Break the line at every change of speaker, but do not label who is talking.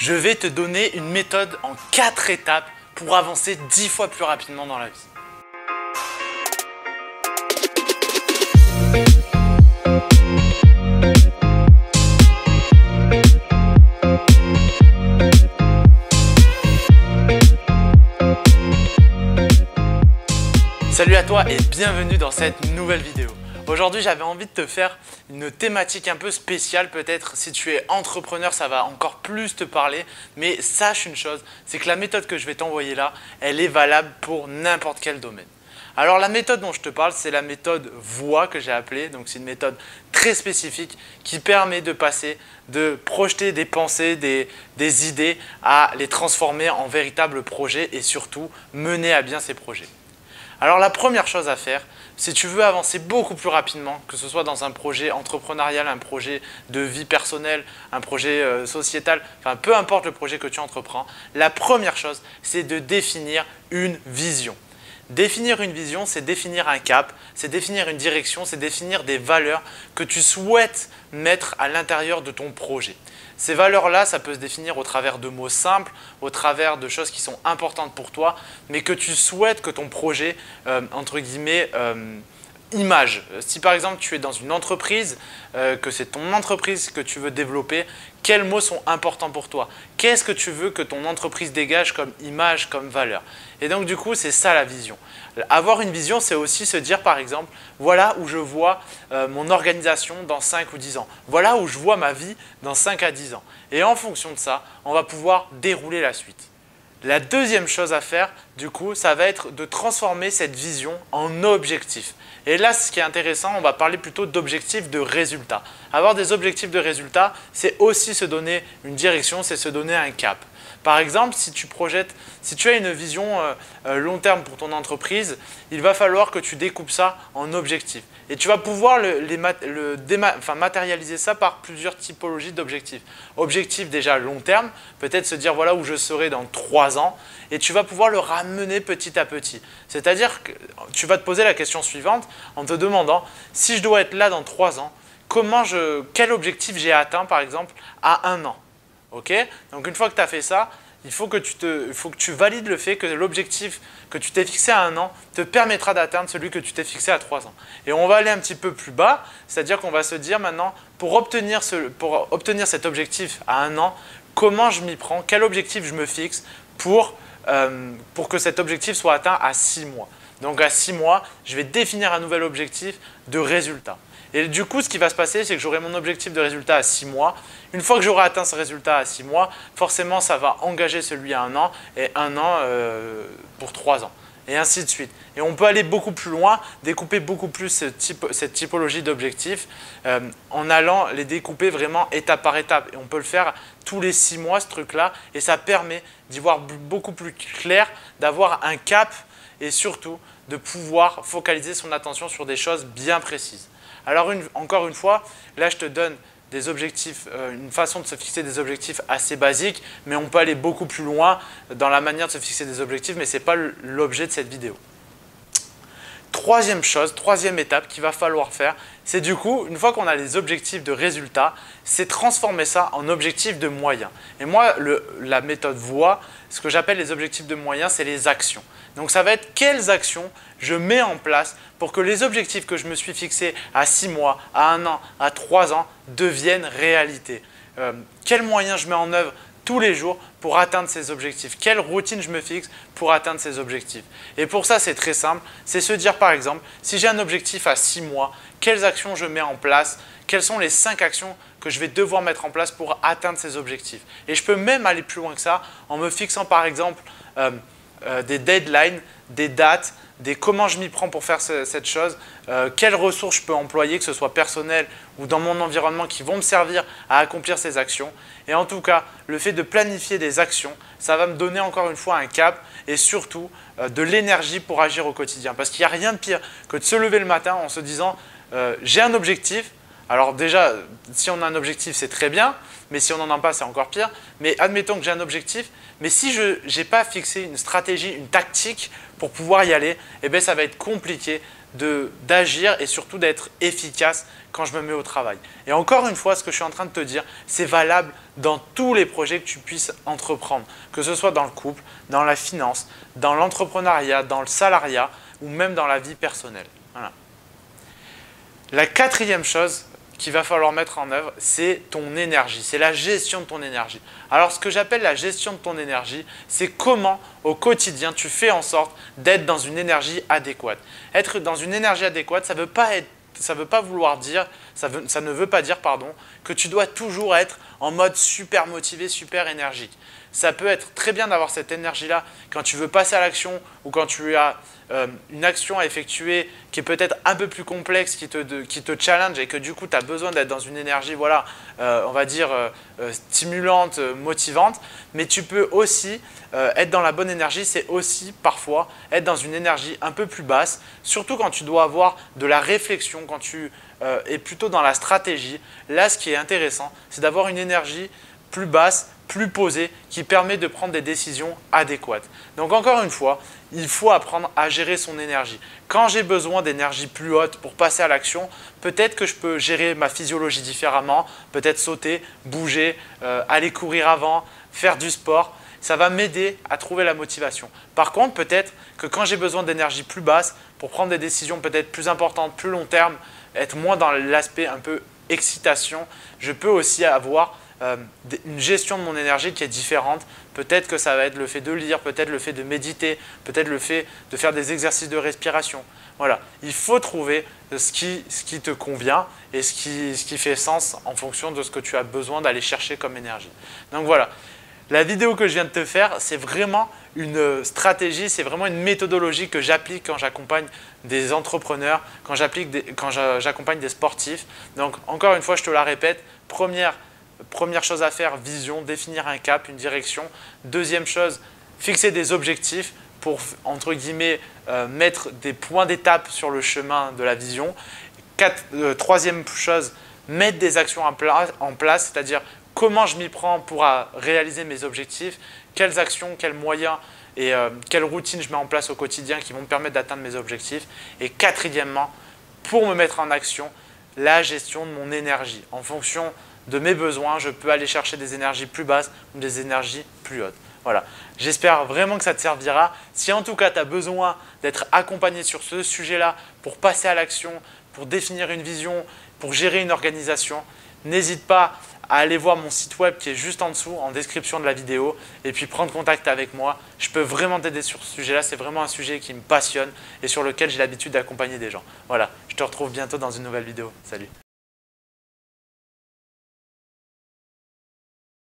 Je vais te donner une méthode en 4 étapes pour avancer 10 fois plus rapidement dans la vie. Salut à toi et bienvenue dans cette nouvelle vidéo. Aujourd'hui, j'avais envie de te faire une thématique un peu spéciale. Peut-être si tu es entrepreneur, ça va encore plus te parler. Mais sache une chose, c'est que la méthode que je vais t'envoyer là, elle est valable pour n'importe quel domaine. Alors la méthode dont je te parle, c'est la méthode VOIE que j'ai appelée. Donc c'est une méthode très spécifique qui permet de passer, de projeter des pensées, des idées, à les transformer en véritables projets et surtout mener à bien ces projets. Alors la première chose à faire, si tu veux avancer beaucoup plus rapidement, que ce soit dans un projet entrepreneurial, un projet de vie personnelle, un projet sociétal, enfin peu importe le projet que tu entreprends, la première chose, c'est de définir une vision. Définir une vision, c'est définir un cap, c'est définir une direction, c'est définir des valeurs que tu souhaites mettre à l'intérieur de ton projet. Ces valeurs-là, ça peut se définir au travers de mots simples, au travers de choses qui sont importantes pour toi, mais que tu souhaites que ton projet, entre guillemets, image. Si par exemple tu es dans une entreprise, que c'est ton entreprise que tu veux développer, quels mots sont importants pour toi? Qu'est-ce que tu veux que ton entreprise dégage comme image, comme valeur? Et donc du coup, c'est ça la vision. Avoir une vision, c'est aussi se dire par exemple, voilà où je vois mon organisation dans 5 ou 10 ans. Voilà où je vois ma vie dans 5 à 10 ans. Et en fonction de ça, on va pouvoir dérouler la suite. La deuxième chose à faire, du coup, ça va être de transformer cette vision en objectif. Et là, ce qui est intéressant, on va parler plutôt d'objectifs de résultats. Avoir des objectifs de résultats, c'est aussi se donner une direction, c'est se donner un cap. Par exemple, si tu as une vision long terme pour ton entreprise, il va falloir que tu découpes ça en objectifs. Et tu vas pouvoir matérialiser ça par plusieurs typologies d'objectifs. Objectif déjà long terme, peut-être se dire voilà où je serai dans 3 ans, et tu vas pouvoir le ramener petit à petit. C'est-à-dire que tu vas te poser la question suivante en te demandant si je dois être là dans 3 ans, quel objectif j'ai atteint par exemple à 1 an. Okay, donc une fois que tu as fait ça, il faut que tu valides le fait que l'objectif que tu t'es fixé à 1 an te permettra d'atteindre celui que tu t'es fixé à 3 ans. Et on va aller un petit peu plus bas, c'est-à-dire qu'on va se dire maintenant, pour obtenir cet objectif à 1 an, comment je m'y prends, quel objectif je me fixe pour que cet objectif soit atteint à 6 mois. Donc à 6 mois, je vais définir un nouvel objectif de résultat. Et du coup, ce qui va se passer, c'est que j'aurai mon objectif de résultat à 6 mois. Une fois que j'aurai atteint ce résultat à 6 mois, forcément, ça va engager celui à 1 an et 1 an pour 3 ans. Et ainsi de suite. Et on peut aller beaucoup plus loin, découper beaucoup plus cette typologie d'objectifs en allant les découper vraiment étape par étape. Et on peut le faire tous les 6 mois, ce truc-là. Et ça permet d'y voir beaucoup plus clair, d'avoir un cap et surtout de pouvoir focaliser son attention sur des choses bien précises. Alors encore une fois, là je te donne des objectifs, une façon de se fixer des objectifs assez basiques, mais on peut aller beaucoup plus loin dans la manière de se fixer des objectifs, mais ce n'est pas l'objet de cette vidéo. Troisième étape qu'il va falloir faire, c'est du coup, une fois qu'on a les objectifs de résultats, c'est transformer ça en objectifs de moyens. Et moi, la méthode VOIE, ce que j'appelle les objectifs de moyens, c'est les actions. Donc ça va être quelles actions je mets en place pour que les objectifs que je me suis fixés à 6 mois, à 1 an, à 3 ans deviennent réalité. Quels moyens je mets en œuvre tous les jours pour atteindre ces objectifs? Quelle routine je me fixe pour atteindre ces objectifs? Et pour ça, c'est très simple. C'est se dire par exemple, si j'ai un objectif à 6 mois, quelles actions je mets en place? Quelles sont les 5 actions que je vais devoir mettre en place pour atteindre ces objectifs? Et je peux même aller plus loin que ça en me fixant par exemple des deadlines, des dates, comment je m'y prends pour faire cette chose, quelles ressources je peux employer, que ce soit personnel ou dans mon environnement, qui vont me servir à accomplir ces actions. Et en tout cas, le fait de planifier des actions, ça va me donner encore une fois un cap et surtout de l'énergie pour agir au quotidien. Parce qu'il n'y a rien de pire que de se lever le matin en se disant j'ai un objectif. Alors déjà, si on a un objectif, c'est très bien, mais si on n'en a pas, c'est encore pire. Mais admettons que j'ai un objectif, mais si je n'ai pas fixé une stratégie, une tactique pour pouvoir y aller, eh bien, ça va être compliqué d'agir et surtout d'être efficace quand je me mets au travail. Et encore une fois, ce que je suis en train de te dire, c'est valable dans tous les projets que tu puisses entreprendre, que ce soit dans le couple, dans la finance, dans l'entrepreneuriat, dans le salariat ou même dans la vie personnelle. Voilà. La quatrième chose qu'il va falloir mettre en œuvre, c'est ton énergie, c'est la gestion de ton énergie. Alors ce que j'appelle la gestion de ton énergie, c'est comment au quotidien tu fais en sorte d'être dans une énergie adéquate. Être dans une énergie adéquate, ça ne veut pas dire que tu dois toujours être en mode super motivé, super énergique. Ça peut être très bien d'avoir cette énergie-là quand tu veux passer à l'action ou quand tu as une action à effectuer qui est peut-être un peu plus complexe, qui te challenge et que du coup tu as besoin d'être dans une énergie, voilà, on va dire stimulante, motivante. Mais tu peux aussi être dans la bonne énergie, c'est aussi parfois être dans une énergie un peu plus basse, surtout quand tu dois avoir de la réflexion, quand tu es plutôt dans la stratégie. Là, ce qui est intéressant, c'est d'avoir une énergie plus basse, plus posée, qui permet de prendre des décisions adéquates. Donc encore une fois, il faut apprendre à gérer son énergie. Quand j'ai besoin d'énergie plus haute pour passer à l'action, peut-être que je peux gérer ma physiologie différemment, peut-être sauter, bouger, aller courir avant, faire du sport. Ça va m'aider à trouver la motivation. Par contre, peut-être que quand j'ai besoin d'énergie plus basse pour prendre des décisions peut-être plus importantes, plus long terme, être moins dans l'aspect un peu excitation, je peux aussi avoir une gestion de mon énergie qui est différente. Peut-être que ça va être le fait de lire, peut-être le fait de méditer, peut-être le fait de faire des exercices de respiration. Voilà, il faut trouver ce qui te convient et ce qui fait sens en fonction de ce que tu as besoin d'aller chercher comme énergie. Donc voilà, la vidéo que je viens de te faire, c'est vraiment une stratégie, c'est vraiment une méthodologie que j'applique quand j'accompagne des entrepreneurs, quand j'accompagne des sportifs. Donc encore une fois, je te la répète, Première chose à faire, vision, définir un cap, une direction. Deuxième chose, fixer des objectifs pour, entre guillemets, mettre des points d'étape sur le chemin de la vision. Troisième chose, mettre des actions en place, c'est-à-dire comment je m'y prends pour réaliser mes objectifs, quelles actions, quels moyens et quelles routines je mets en place au quotidien qui vont me permettre d'atteindre mes objectifs. Et quatrièmement, pour me mettre en action, la gestion de mon énergie. En fonction de mes besoins, je peux aller chercher des énergies plus basses ou des énergies plus hautes. Voilà, j'espère vraiment que ça te servira. Si en tout cas tu as besoin d'être accompagné sur ce sujet-là pour passer à l'action, pour définir une vision, pour gérer une organisation, n'hésite pas à aller voir mon site web qui est juste en dessous, en description de la vidéo, et puis prendre contact avec moi. Je peux vraiment t'aider sur ce sujet-là, c'est vraiment un sujet qui me passionne et sur lequel j'ai l'habitude d'accompagner des gens. Voilà, je te retrouve bientôt dans une nouvelle vidéo. Salut!